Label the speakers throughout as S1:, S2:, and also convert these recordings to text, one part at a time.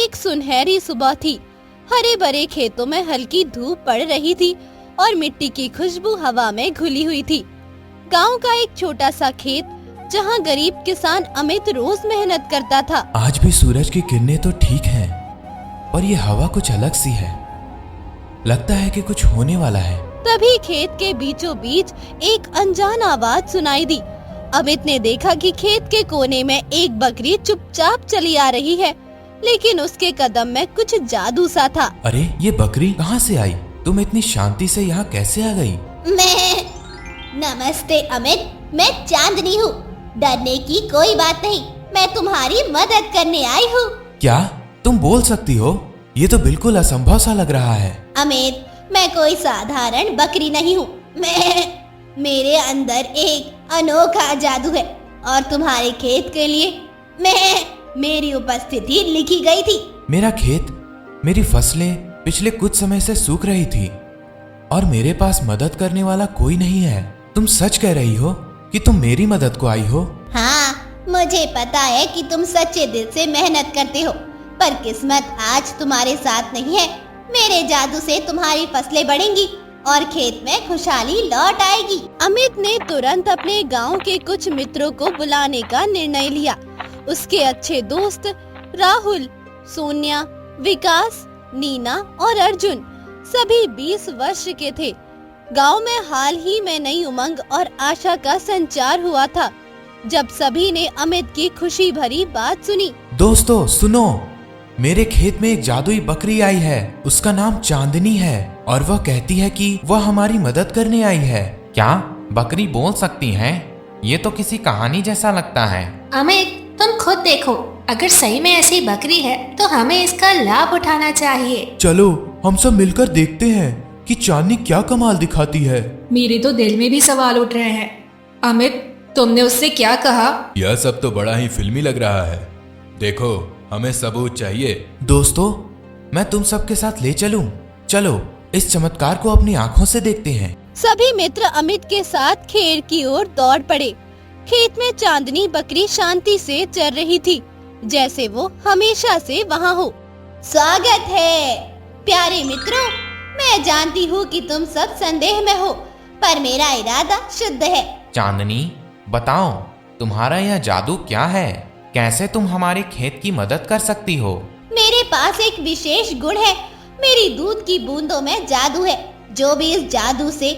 S1: एक सुनहरी सुबह थी। हरे भरे खेतों में हल्की धूप पड़ रही थी और मिट्टी की खुशबू हवा में घुली हुई थी। गांव का एक छोटा सा खेत जहां गरीब किसान अमित रोज मेहनत करता था।
S2: आज भी सूरज की किरणें तो ठीक हैं, पर ये हवा कुछ अलग सी है। लगता है कि कुछ होने वाला है।
S1: तभी खेत के बीचों बीच एक अनजान आवाज सुनाई दी। अमित ने देखा कि खेत के कोने में एक बकरी चुपचाप चली आ रही है, लेकिन उसके कदम में कुछ जादू सा था।
S2: अरे ये बकरी कहाँ से आई? तुम इतनी शांति से यहाँ कैसे आ गई?
S3: नमस्ते अमित, मैं चांदनी हूँ। डरने की कोई बात नहीं, मैं तुम्हारी मदद करने आई हूँ।
S2: क्या तुम बोल सकती हो? ये तो बिल्कुल असंभव सा लग रहा है।
S3: अमित, मैं कोई साधारण बकरी नहीं हूँ। मेरे अंदर एक अनोखा जादू है और तुम्हारे खेत के लिए मेरी उपस्थिति लिखी गई थी।
S2: मेरा खेत, मेरी फसलें पिछले कुछ समय से सूख रही थी और मेरे पास मदद करने वाला कोई नहीं है। तुम सच कह रही हो कि तुम मेरी मदद को आई हो?
S3: हाँ, मुझे पता है कि तुम सच्चे दिल से मेहनत करते हो, पर किस्मत आज तुम्हारे साथ नहीं है। मेरे जादू से तुम्हारी फसलें बढ़ेंगी और खेत में खुशहाली लौट आएगी।
S1: अमित ने तुरंत अपने गांव के कुछ मित्रों को बुलाने का निर्णय लिया। उसके अच्छे दोस्त राहुल, सोनिया, विकास, नीना और अर्जुन सभी 20 वर्ष के थे। गांव में हाल ही में नई उमंग और आशा का संचार हुआ था जब सभी ने अमित की खुशी भरी बात सुनी।
S2: दोस्तों सुनो, मेरे खेत में एक जादुई बकरी आई है। उसका नाम चांदनी है और वह कहती है कि वह हमारी मदद करने आई है।
S4: क्या बकरी बोल सकती है? ये तो किसी कहानी जैसा लगता है।
S5: अमित, तुम खुद देखो, अगर सही में ऐसी बकरी है तो हमें इसका लाभ उठाना चाहिए।
S2: चलो हम सब मिलकर देखते हैं कि चांदनी क्या कमाल दिखाती है।
S5: मेरे तो दिल में भी सवाल उठ रहे हैं। अमित, तुमने उससे क्या कहा?
S6: यह सब तो बड़ा ही फिल्मी लग रहा है। देखो, हमें सबूत चाहिए।
S2: दोस्तों, मैं तुम सबके साथ ले चलूं? चलो इस चमत्कार को अपनी आंखों से देखते हैं।
S1: सभी मित्र अमित के साथ खेत की ओर दौड़ पड़े। खेत में चांदनी बकरी शांति से चल रही थी, जैसे वो हमेशा से वहाँ हो।
S3: स्वागत है प्यारे मित्रों। मैं जानती हूँ कि तुम सब संदेह में हो, पर मेरा इरादा शुद्ध है।
S4: चांदनी, बताओ तुम्हारा यह जादू क्या है? कैसे तुम हमारे खेत की मदद कर सकती हो?
S3: मेरे पास एक विशेष गुण है। मेरी दूध की बूंदों में जादू है। जो भी इस जादू से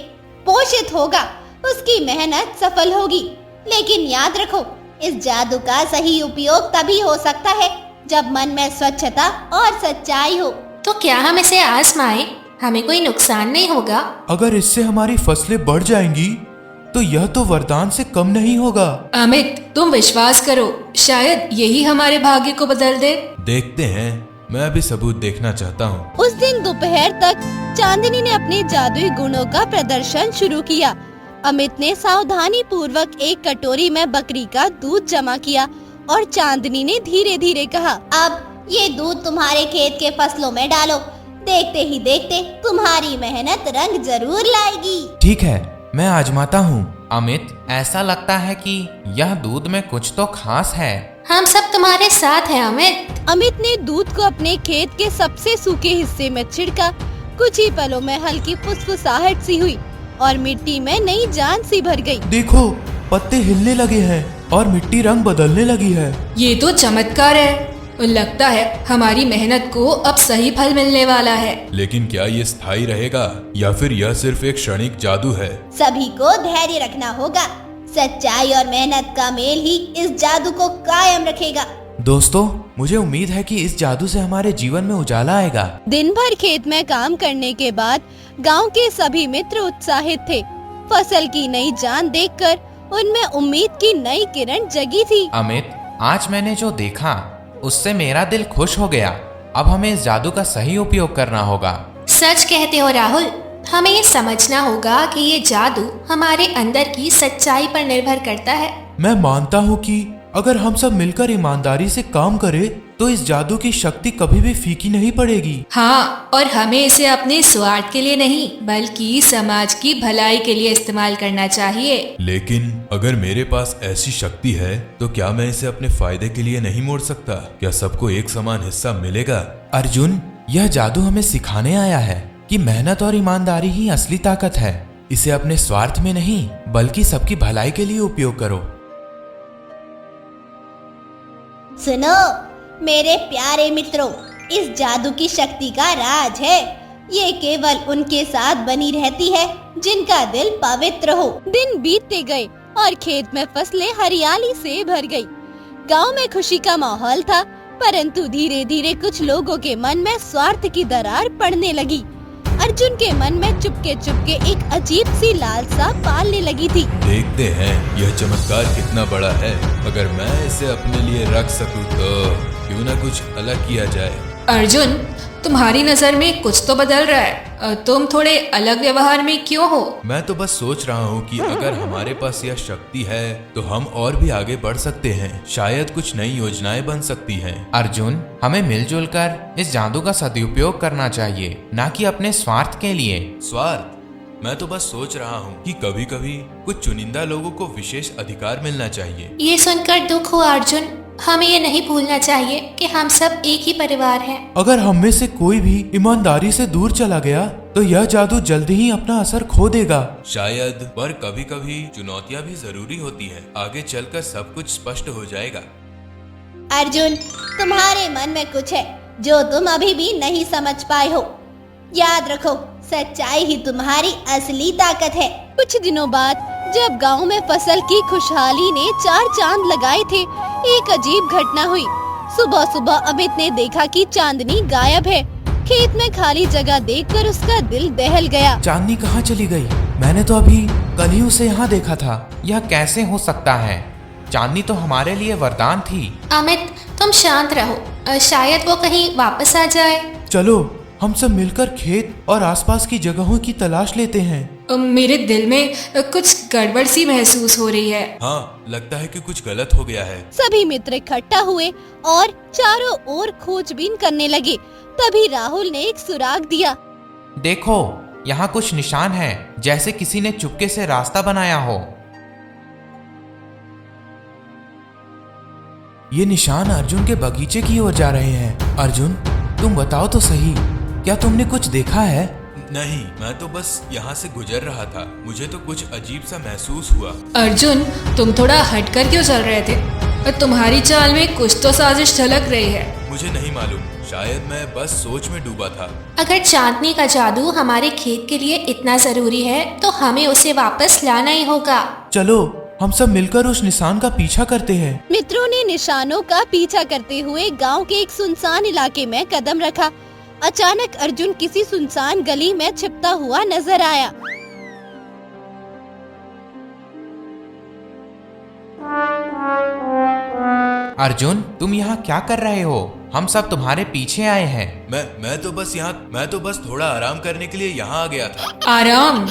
S3: पोषित होगा उसकी मेहनत सफल होगी। लेकिन याद रखो, इस जादू का सही उपयोग तभी हो सकता है जब मन में स्वच्छता और सच्चाई हो।
S5: तो क्या हम इसे आजमाएं? हमें कोई नुकसान नहीं होगा।
S2: अगर इससे हमारी फसलें बढ़ जाएंगी तो यह तो वरदान से कम नहीं होगा।
S5: अमित, तुम विश्वास करो, शायद यही हमारे भाग्य को बदल दे।
S6: देखते हैं, मैं भी सबूत देखना चाहता हूँ।
S1: उस दिन दोपहर तक चांदनी ने अपने जादुई गुणों का प्रदर्शन शुरू किया। अमित ने सावधानी पूर्वक एक कटोरी में बकरी का दूध जमा किया और चांदनी ने धीरे धीरे कहा,
S3: अब ये दूध तुम्हारे खेत के फसलों में डालो। देखते ही देखते तुम्हारी मेहनत रंग जरूर लाएगी।
S2: ठीक है, मैं आजमाता हूँ।
S4: अमित, ऐसा लगता है कि यह दूध में कुछ तो खास है।
S5: हम सब तुम्हारे साथ हैं अमित।
S1: अमित ने दूध को अपने खेत के सबसे सूखे हिस्से में छिड़का। कुछ ही पलों में हल्की फुसफुसाहट सी हुई और मिट्टी में नई जान सी भर गई।
S2: देखो, पत्ते हिलने लगे हैं और मिट्टी रंग बदलने लगी है।
S5: ये तो चमत्कार है। लगता है हमारी मेहनत को अब सही फल मिलने वाला है।
S6: लेकिन क्या ये स्थायी रहेगा या फिर यह सिर्फ एक क्षणिक जादू है?
S3: सभी को धैर्य रखना होगा। सच्चाई और मेहनत का मेल ही इस जादू को कायम रखेगा।
S2: दोस्तों, मुझे उम्मीद है कि इस जादू से हमारे जीवन में उजाला आएगा।
S1: दिन भर खेत में काम करने के बाद गांव के सभी मित्र उत्साहित थे। फसल की नई जान देखकर उनमें उम्मीद की नई किरण जगी थी।
S4: अमित, आज मैंने जो देखा उससे मेरा दिल खुश हो गया। अब हमें इस जादू का सही उपयोग करना होगा।
S5: सच कहते हो राहुल, हमें ये समझना होगा कि ये जादू हमारे अंदर की सच्चाई पर निर्भर करता है।
S2: मैं मानता हूँ कि अगर हम सब मिलकर ईमानदारी से काम करें तो इस जादू की शक्ति कभी भी फीकी नहीं पड़ेगी।
S5: हाँ, और हमें इसे अपने स्वार्थ के लिए नहीं बल्कि समाज की भलाई के लिए इस्तेमाल करना चाहिए।
S6: लेकिन अगर मेरे पास ऐसी शक्ति है तो क्या मैं इसे अपने फायदे के लिए नहीं मोड़ सकता? क्या सबको एक समान हिस्सा मिलेगा?
S2: अर्जुन, यह जादू हमें सिखाने आया है कि मेहनत और ईमानदारी ही असली ताकत है। इसे अपने स्वार्थ में नहीं बल्कि सबकी भलाई के लिए उपयोग करो।
S3: सुनो मेरे प्यारे मित्रों, इस जादू की शक्ति का राज है, ये केवल उनके साथ बनी रहती है जिनका दिल पवित्र हो।
S1: दिन बीतते गए और खेत में फसलें हरियाली से भर गई। गांव में खुशी का माहौल था, परंतु धीरे धीरे कुछ लोगों के मन में स्वार्थ की दरार पड़ने लगी। अर्जुन के मन में चुपके चुपके एक अजीब सी लालसा पालने लगी थी।
S6: देखते हैं यह चमत्कार कितना बड़ा है। अगर मैं इसे अपने लिए रख सकूं तो क्यों ना कुछ अलग किया जाए।
S5: अर्जुन, तुम्हारी नजर में कुछ तो बदल रहा है। तुम थोड़े अलग व्यवहार में क्यों हो?
S6: मैं तो बस सोच रहा हूँ कि अगर हमारे पास यह शक्ति है तो हम और भी आगे बढ़ सकते हैं। शायद कुछ नई योजनाएं बन सकती हैं।
S4: अर्जुन, हमें मिलजुल कर इस जादू का सदुपयोग करना चाहिए, न कि अपने स्वार्थ के लिए।
S6: स्वार्थ? मैं तो बस सोच रहा हूँ कि कभी कभी कुछ चुनिंदा लोगों को विशेष अधिकार मिलना चाहिए।
S5: ये सुनकर दुख हुआ अर्जुन। हमें ये नहीं भूलना चाहिए कि हम सब एक ही परिवार हैं।
S2: अगर हम में से कोई भी ईमानदारी से दूर चला गया तो यह जादू जल्दी ही अपना असर खो देगा।
S6: शायद, पर कभी कभी चुनौतियाँ भी जरूरी होती हैं। आगे चलकर सब कुछ स्पष्ट हो जाएगा।
S3: अर्जुन, तुम्हारे मन में कुछ है जो तुम अभी भी नहीं समझ पाए हो। याद रखो, सच्चाई ही तुम्हारी असली ताकत है।
S1: कुछ दिनों बाद जब गांव में फसल की खुशहाली ने 4 चांद लगाए थे, एक अजीब घटना हुई। सुबह सुबह अमित ने देखा कि चांदनी गायब है। खेत में खाली जगह देखकर उसका दिल दहल गया।
S2: चांदनी कहाँ चली गई? मैंने तो अभी कल ही उसे यहाँ देखा था।
S4: यह कैसे हो सकता है? चांदनी तो हमारे लिए वरदान थी।
S5: अमित, तुम शांत रहो, शायद वो कहीं वापस आ जाए।
S2: चलो हम सब मिलकर खेत और आसपास की जगहों की तलाश लेते हैं।
S5: मेरे दिल में कुछ गड़बड़ सी महसूस हो रही है।
S6: हाँ, लगता है कि कुछ गलत हो गया है।
S1: सभी मित्र इकट्ठा हुए और चारों ओर खोजबीन करने लगे। तभी राहुल ने एक सुराग दिया।
S4: देखो, यहाँ कुछ निशान हैं, जैसे किसी ने चुपके से रास्ता बनाया हो।
S2: ये निशान अर्जुन के बगीचे की ओर जा रहे हैं। अर्जुन, तुम बताओ तो सही, क्या तुमने कुछ देखा है?
S6: नहीं, मैं तो बस यहाँ से गुजर रहा था। मुझे तो कुछ अजीब सा महसूस हुआ।
S5: अर्जुन, तुम थोड़ा हटकर क्यों चल रहे थे? तुम्हारी चाल में कुछ तो साजिश झलक रही है।
S6: मुझे नहीं मालूम, शायद मैं बस सोच में डूबा था।
S5: अगर चांदनी का जादू हमारे खेत के लिए इतना जरूरी है तो हमें उसे वापस लाना ही होगा।
S2: चलो हम सब मिलकर उस निशान का पीछा करते हैं।
S1: मित्रों ने निशानों का पीछा करते हुए गांव के एक सुनसान इलाके में कदम रखा। अचानक अर्जुन किसी सुनसान गली में छिपता हुआ नजर आया।
S4: अर्जुन, तुम यहाँ क्या कर रहे हो? हम सब तुम्हारे पीछे आए हैं।
S6: मैं तो बस थोड़ा आराम करने के लिए यहाँ आ गया था।
S5: आराम?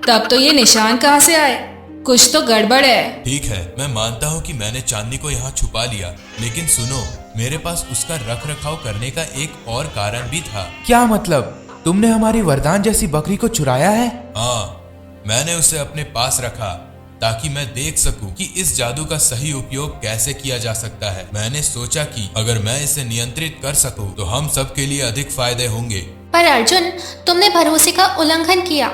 S5: तब तो ये निशान कहाँ से आए? कुछ तो गड़बड़ है।
S6: ठीक है, मैं मानता हूँ कि मैंने चांदनी को यहाँ छुपा लिया, लेकिन सुनो, मेरे पास उसका रख रखाव करने का एक और कारण भी था।
S2: क्या मतलब? तुमने हमारी वरदान जैसी बकरी को चुराया है?
S6: हाँ, मैंने उसे अपने पास रखा ताकि मैं देख सकूं कि इस जादू का सही उपयोग कैसे किया जा सकता है। मैंने सोचा कि अगर मैं इसे नियंत्रित कर सकूं तो हम सब के लिए अधिक फायदे होंगे।
S5: पर अर्जुन, तुमने भरोसे का उल्लंघन किया।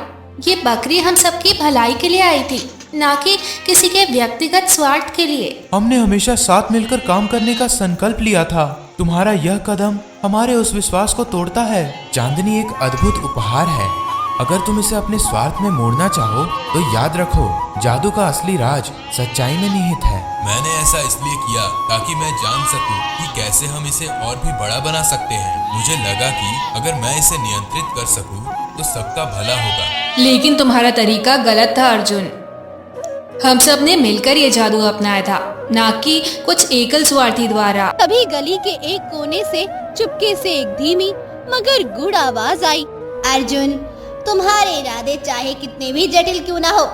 S5: ये बकरी हम सबकी भलाई के लिए आई थी, ना कि किसी के व्यक्तिगत स्वार्थ के लिए।
S2: हमने हमेशा साथ मिलकर काम करने का संकल्प लिया था। तुम्हारा यह कदम हमारे उस विश्वास को तोड़ता है। चांदनी एक अद्भुत उपहार है। अगर तुम इसे अपने स्वार्थ में मोड़ना चाहो तो याद रखो, जादू का असली राज सच्चाई में निहित है।
S6: मैंने ऐसा इसलिए किया ताकि मैं जान सकूं कि कैसे हम इसे और भी बड़ा बना सकते हैं। मुझे लगा कि अगर मैं इसे नियंत्रित कर सकूं तो सबका भला होगा।
S5: लेकिन तुम्हारा तरीका गलत था अर्जुन। हम सब ने मिलकर ये जादू अपनाया था, ना कि कुछ एकल स्वार्थी द्वारा।
S1: तभी गली के एक कोने से चुपके से एक धीमी मगर गूढ़ आवाज आई।
S3: अर्जुन, तुम्हारे इरादे चाहे कितने भी जटिल क्यों ना हो,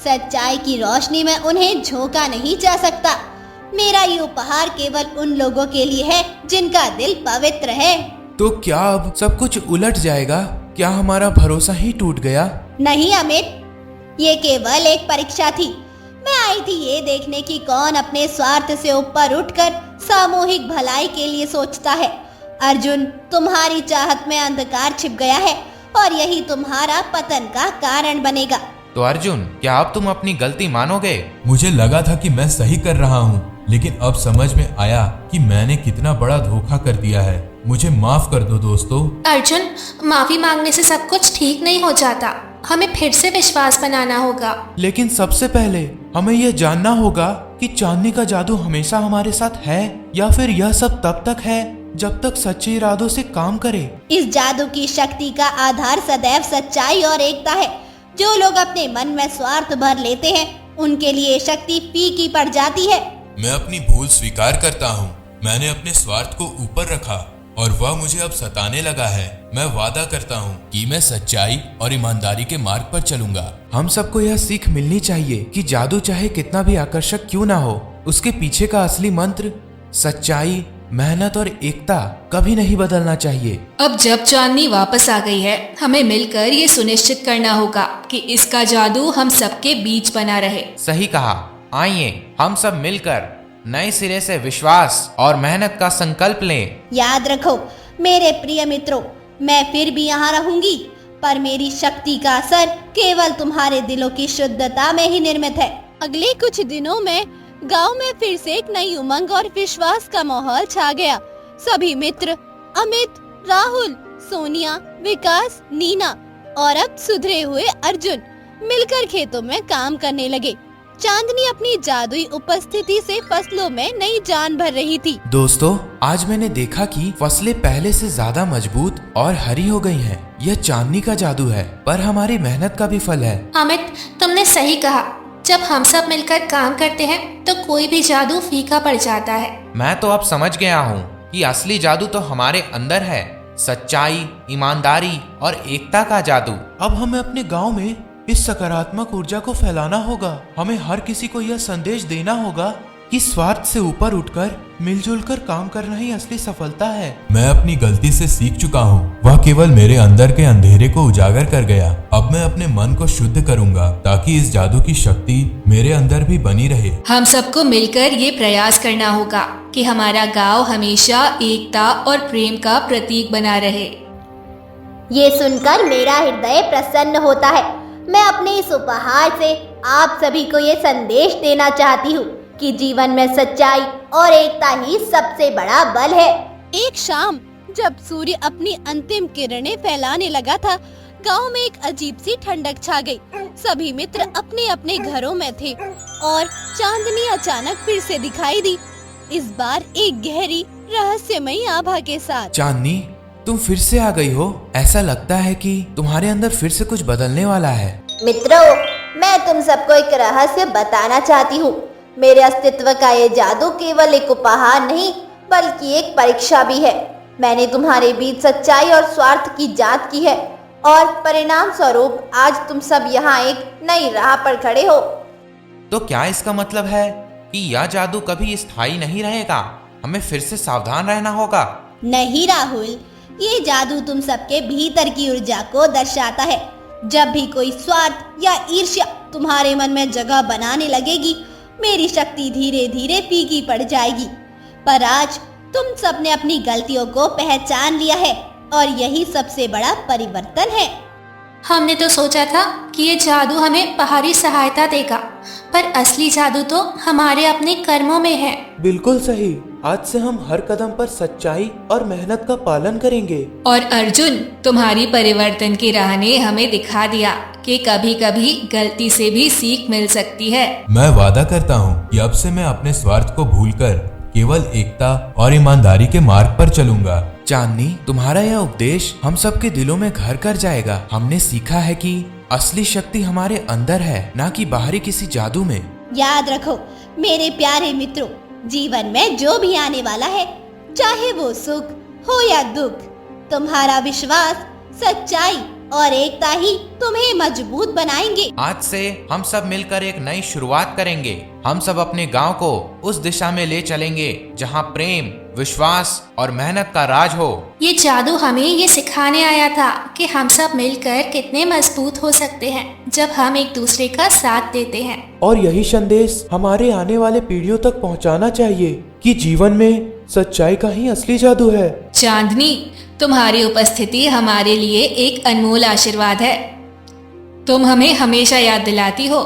S3: सच्चाई की रोशनी में उन्हें झोंका नहीं जा सकता। मेरा ये उपहार केवल उन लोगों के लिए है जिनका दिल पवित्र है।
S2: तो क्या अब सब कुछ उलट जाएगा? क्या हमारा भरोसा ही टूट गया?
S3: नहीं अमित, ये केवल एक परीक्षा थी। मैं आई थी ये देखने की कौन अपने स्वार्थ से ऊपर उठकर सामूहिक भलाई के लिए सोचता है। अर्जुन, तुम्हारी चाहत में अंधकार छिप गया है और यही तुम्हारा पतन का कारण बनेगा।
S4: तो अर्जुन, क्या अब तुम अपनी गलती मानोगे?
S6: मुझे लगा था कि मैं सही कर रहा हूँ, लेकिन अब समझ में आया कि मैंने कितना बड़ा धोखा कर दिया है। मुझे माफ कर दो दोस्तों।
S5: अर्जुन, माफी मांगने से सब कुछ ठीक नहीं हो जाता। हमें फिर से विश्वास बनाना होगा।
S2: लेकिन सबसे पहले हमें यह जानना होगा कि चांदनी का जादू हमेशा हमारे साथ है या फिर यह सब तब तक है जब तक सच्चे इरादों से काम करे।
S3: इस जादू की शक्ति का आधार सदैव सच्चाई और एकता है। जो लोग अपने मन में स्वार्थ भर लेते हैं उनके लिए शक्ति फीकी पड़ जाती है।
S6: मैं अपनी भूल स्वीकार करता हूँ। मैंने अपने स्वार्थ को ऊपर रखा और वह मुझे अब सताने लगा है। मैं वादा करता हूँ कि मैं सच्चाई और ईमानदारी के मार्ग पर चलूंगा।
S2: हम सबको यह सीख मिलनी चाहिए कि जादू चाहे कितना भी आकर्षक क्यों ना हो, उसके पीछे का असली मंत्र सच्चाई, मेहनत और एकता कभी नहीं बदलना चाहिए।
S5: अब जब चांदनी वापस आ गई है, हमें मिलकर ये सुनिश्चित करना होगा कि इसका जादू हम सबके बीच बना रहे।
S4: सही कहा। आइए हम सब मिलकर नए सिरे से विश्वास और मेहनत का संकल्प लें।
S3: याद रखो मेरे प्रिय मित्रों, मैं फिर भी यहाँ रहूंगी, पर मेरी शक्ति का असर केवल तुम्हारे दिलों की शुद्धता में ही निर्मित है।
S1: अगले कुछ दिनों में गांव में फिर से एक नई उमंग और विश्वास का माहौल छा गया। सभी मित्र अमित, राहुल, सोनिया, विकास, नीना और अब सुधरे हुए अर्जुन मिलकर खेतों में काम करने लगे। चांदनी अपनी जादुई उपस्थिति से फसलों में नई जान भर रही थी।
S2: दोस्तों, आज मैंने देखा कि फसलें पहले से ज्यादा मजबूत और हरी हो गई हैं। यह चांदनी का जादू है, पर हमारी मेहनत का भी फल है।
S5: अमित, तुमने सही कहा। जब हम सब मिलकर काम करते हैं तो कोई भी जादू फीका पड़ जाता है।
S4: मैं तो अब समझ गया हूँ कि असली जादू तो हमारे अंदर है। सच्चाई, ईमानदारी और एकता का जादू।
S2: अब हमें अपने गांव में इस सकारात्मक ऊर्जा को फैलाना होगा। हमें हर किसी को यह संदेश देना होगा कि स्वार्थ से ऊपर उठकर मिलजुल कर काम करना ही असली सफलता है।
S6: मैं अपनी गलती से सीख चुका हूँ। वह केवल मेरे अंदर के अंधेरे को उजागर कर गया। अब मैं अपने मन को शुद्ध करूँगा ताकि इस जादू की शक्ति मेरे अंदर भी बनी रहे।
S5: हम सबको मिलकर ये प्रयास करना होगा कि हमारा गांव हमेशा एकता और प्रेम का प्रतीक बना रहे।
S3: ये सुनकर मेरा हृदय प्रसन्न होता है। मैं अपने इस उपहार से आप सभी को ये संदेश देना चाहती हूँ कि जीवन में सच्चाई और एकता ही सबसे बड़ा बल है।
S1: एक शाम जब सूर्य अपनी अंतिम किरणें फैलाने लगा था, गांव में एक अजीब सी ठंडक छा गई। सभी मित्र अपने अपने घरों में थे और चांदनी अचानक फिर से दिखाई दी, इस बार एक गहरी रहस्यमयी आभा के साथ।
S2: चांदनी, तुम फिर से आ गई हो। ऐसा लगता है कि तुम्हारे अंदर फिर से कुछ बदलने वाला है।
S3: मित्रों, मैं तुम सबको एक रहस्य बताना चाहती हूँ। मेरे अस्तित्व का ये जादू केवल एक उपहार नहीं बल्कि एक परीक्षा भी है। मैंने तुम्हारे बीच सच्चाई और स्वार्थ की जांच की है और परिणाम स्वरूप आज तुम सब यहाँ एक नई राह पर खड़े हो।
S4: तो क्या इसका मतलब है कि यह जादू कभी स्थायी नहीं रहेगा? हमें फिर से सावधान रहना होगा।
S3: नहीं राहुल, ये जादू तुम सबके भीतर की ऊर्जा को दर्शाता है। जब भी कोई स्वार्थ या ईर्ष्या तुम्हारे मन में जगह बनाने लगेगी, मेरी शक्ति धीरे धीरे फीकी पड़ जाएगी। पर आज तुम सबने अपनी गलतियों को पहचान लिया है और यही सबसे बड़ा परिवर्तन है।
S5: हमने तो सोचा था कि ये जादू हमें बाहरी सहायता देगा, पर असली जादू तो हमारे अपने कर्मों में है।
S2: बिल्कुल सही। आज से हम हर कदम पर सच्चाई और मेहनत का पालन करेंगे।
S5: और अर्जुन, तुम्हारी परिवर्तन की राह ने हमें दिखा दिया कि कभी कभी गलती से भी सीख मिल सकती है।
S6: मैं वादा करता हूँ कि अब से मैं अपने स्वार्थ को भूलकर केवल एकता और ईमानदारी के मार्ग पर चलूंगा।
S2: चांदनी, तुम्हारा यह उपदेश हम सबके दिलों में घर कर जाएगा। हमने सीखा है कि असली शक्ति हमारे अंदर है, ना कि बाहरी किसी जादू में।
S3: याद रखो मेरे प्यारे मित्रों, जीवन में जो भी आने वाला है, चाहे वो सुख हो या दुख, तुम्हारा विश्वास, सच्चाई और एकता ही तुम्हें मजबूत बनाएंगे।
S4: आज से हम सब मिलकर एक नई शुरुआत करेंगे। हम सब अपने गांव को उस दिशा में ले चलेंगे जहां प्रेम, विश्वास और मेहनत का राज हो।
S5: ये जादू हमें ये सिखाने आया था कि हम सब मिलकर कितने मजबूत हो सकते हैं जब हम एक दूसरे का साथ देते हैं।
S2: और यही संदेश हमारे आने वाले पीढ़ियों तक पहुंचाना चाहिए कि जीवन में सच्चाई का ही असली जादू है।
S5: चांदनी, तुम्हारी उपस्थिति हमारे लिए एक अनमोल आशीर्वाद है। तुम हमें हमेशा याद दिलाती हो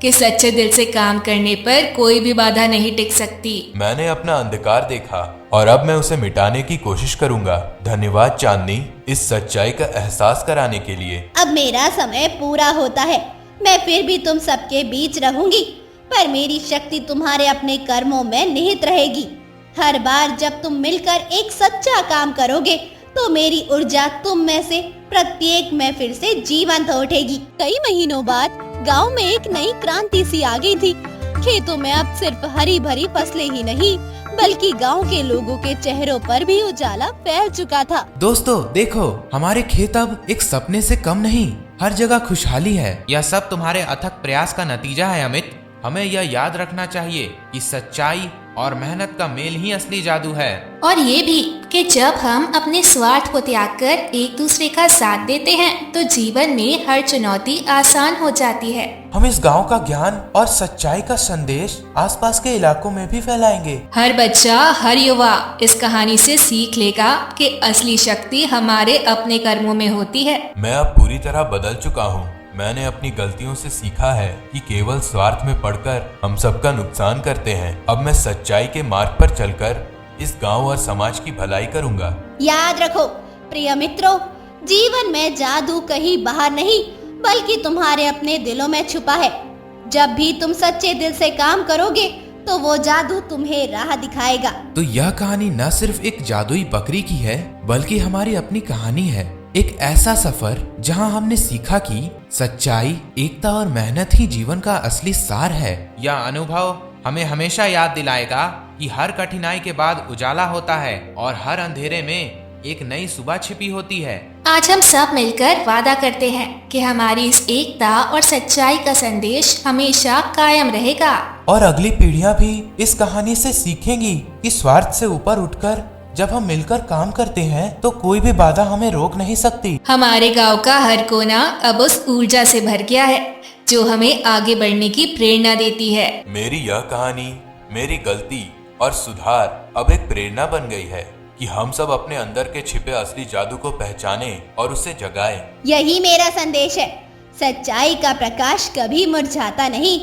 S5: कि सच्चे दिल से काम करने पर कोई भी बाधा नहीं टिक सकती।
S6: मैंने अपना अंधकार देखा और अब मैं उसे मिटाने की कोशिश करूंगा। धन्यवाद चांदनी, इस सच्चाई का एहसास कराने के लिए।
S3: अब मेरा समय पूरा होता है। मैं फिर भी तुम सबके बीच रहूंगी, पर मेरी शक्ति तुम्हारे अपने कर्मों में निहित रहेगी। हर बार जब तुम मिलकर एक सच्चा काम करोगे तो मेरी ऊर्जा तुम में से प्रत्येक में फिर से जीवंत उठेगी।
S1: कई महीनों बाद गांव में एक नई क्रांति सी आ गई थी। खेतों में अब सिर्फ हरी भरी फसलें ही नहीं, बल्कि गांव के लोगों के चेहरों पर भी उजाला फैल चुका था।
S2: दोस्तों देखो, हमारे खेत अब एक सपने से कम नहीं, हर जगह खुशहाली है।
S4: यह सब तुम्हारे अथक प्रयास का नतीजा है अमित। हमें यह याद रखना चाहिए कि सच्चाई और मेहनत का मेल ही असली जादू है।
S5: और ये भी कि जब हम अपने स्वार्थ को त्याग कर एक दूसरे का साथ देते हैं तो जीवन में हर चुनौती आसान हो जाती है।
S2: हम इस गांव का ज्ञान और सच्चाई का संदेश आसपास के इलाकों में भी फैलाएंगे।
S5: हर बच्चा, हर युवा इस कहानी से सीख लेगा कि असली शक्ति हमारे अपने कर्मों में होती है।
S6: मैं अब पूरी तरह बदल चुका हूँ। मैंने अपनी गलतियों से सीखा है कि केवल स्वार्थ में पड़कर हम सबका नुकसान करते हैं। अब मैं सच्चाई के मार्ग पर चलकर इस गांव और समाज की भलाई करूंगा।
S3: याद रखो प्रिय मित्रों, जीवन में जादू कहीं बाहर नहीं बल्कि तुम्हारे अपने दिलों में छुपा है। जब भी तुम सच्चे दिल से काम करोगे तो वो जादू तुम्हें राह दिखाएगा।
S2: तो यह कहानी न सिर्फ एक जादुई बकरी की है, बल्कि हमारी अपनी कहानी है। एक ऐसा सफर जहां हमने सीखा कि सच्चाई, एकता और मेहनत ही जीवन का असली सार है।
S4: यह अनुभव हमें हमेशा याद दिलाएगा कि हर कठिनाई के बाद उजाला होता है और हर अंधेरे में एक नई सुबह छिपी होती है।
S5: आज हम सब मिलकर वादा करते हैं कि हमारी इस एकता और सच्चाई का संदेश हमेशा कायम रहेगा।
S2: और अगली पीढ़ियां भी इस कहानी से सीखेंगी कि स्वार्थ से ऊपर उठकर जब हम मिलकर काम करते हैं तो कोई भी बाधा हमें रोक नहीं सकती।
S5: हमारे गांव का हर कोना अब उस ऊर्जा से भर गया है जो हमें आगे बढ़ने की प्रेरणा देती है।
S6: मेरी यह कहानी, मेरी गलती और सुधार अब एक प्रेरणा बन गई है कि हम सब अपने अंदर के छिपे असली जादू को पहचाने और उसे जगाएं।
S3: यही मेरा संदेश है। सच्चाई का प्रकाश कभी मुरझाता नहीं।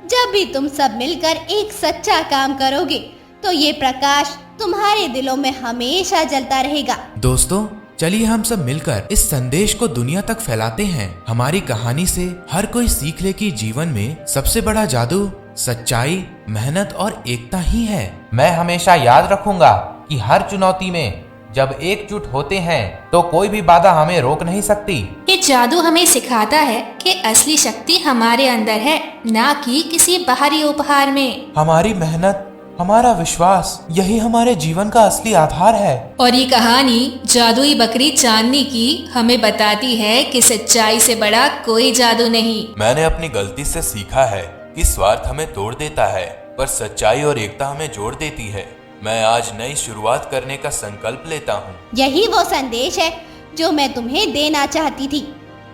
S3: जब भी तुम सब मिलकर एक सच्चा काम करोगे तो ये प्रकाश तुम्हारे दिलों में हमेशा जलता रहेगा।
S2: दोस्तों चलिए हम सब मिलकर इस संदेश को दुनिया तक फैलाते हैं। हमारी कहानी से हर कोई सीख ले कि जीवन में सबसे बड़ा जादू सच्चाई, मेहनत और एकता ही है।
S4: मैं हमेशा याद रखूंगा कि हर चुनौती में जब एकजुट होते हैं तो कोई भी बाधा हमें रोक नहीं सकती।
S5: ये जादू हमें सिखाता है कि असली शक्ति हमारे अंदर है, ना कि किसी बाहरी उपहार में।
S2: हमारी मेहनत, हमारा विश्वास, यही हमारे जीवन का असली आधार है।
S5: और ये कहानी जादुई बकरी चांदनी की हमें बताती है कि सच्चाई से बड़ा कोई जादू नहीं।
S6: मैंने अपनी गलती से सीखा है कि स्वार्थ हमें तोड़ देता है, पर सच्चाई और एकता हमें जोड़ देती है। मैं आज नई शुरुआत करने का संकल्प लेता हूँ।
S3: यही वो संदेश है जो मैं तुम्हें देना चाहती थी।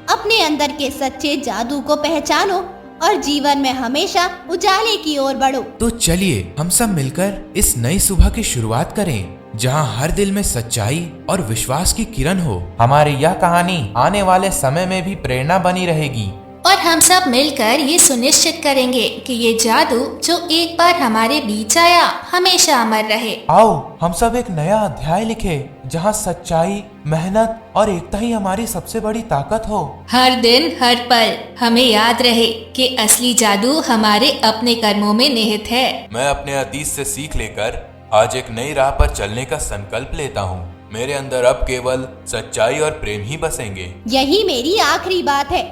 S3: अपने अंदर के सच्चे जादू को पहचानो और जीवन में हमेशा उजाले की ओर बढ़ो।
S2: तो चलिए हम सब मिलकर इस नई सुबह की शुरुआत करें जहां हर दिल में सच्चाई और विश्वास की किरण हो।
S4: हमारी यह कहानी आने वाले समय में भी प्रेरणा बनी रहेगी।
S5: और हम सब मिलकर ये सुनिश्चित करेंगे कि ये जादू जो एक बार हमारे बीच आया हमेशा अमर रहे।
S2: आओ हम सब एक नया अध्याय लिखे जहां सच्चाई, मेहनत और एकता ही हमारी सबसे बड़ी ताकत हो।
S5: हर दिन हर पल हमें याद रहे कि असली जादू हमारे अपने कर्मों में निहित है।
S6: मैं अपने अतीत से सीख लेकर आज एक नई राह पर चलने का संकल्प लेता हूँ। मेरे अंदर अब केवल सच्चाई और प्रेम ही बसेंगे।
S3: यही मेरी आखिरी बात है।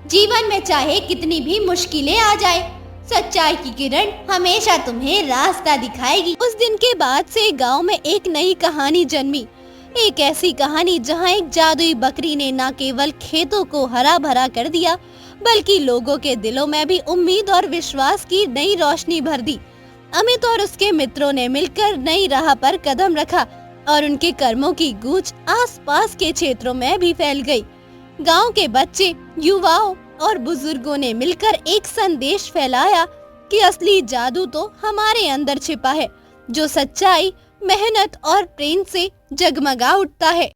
S3: जीवन में चाहे कितनी भी मुश्किलें आ जाए, सच्चाई की किरण हमेशा तुम्हें रास्ता दिखाएगी।
S1: उस दिन के बाद से गांव में एक नई कहानी जन्मी। एक ऐसी कहानी जहां एक जादुई बकरी ने न केवल खेतों को हरा भरा कर दिया बल्कि लोगों के दिलों में भी उम्मीद और विश्वास की नई रोशनी भर दी। अमित और उसके मित्रों ने मिलकर नई राह पर कदम रखा और उनके कर्मों की गूंज आसपास के क्षेत्रों में भी फैल गई। गांव के बच्चे, युवाओं और बुजुर्गों ने मिलकर एक संदेश फैलाया कि असली जादू तो हमारे अंदर छिपा है, जो सच्चाई, मेहनत और प्रेम से जगमगा उठता है।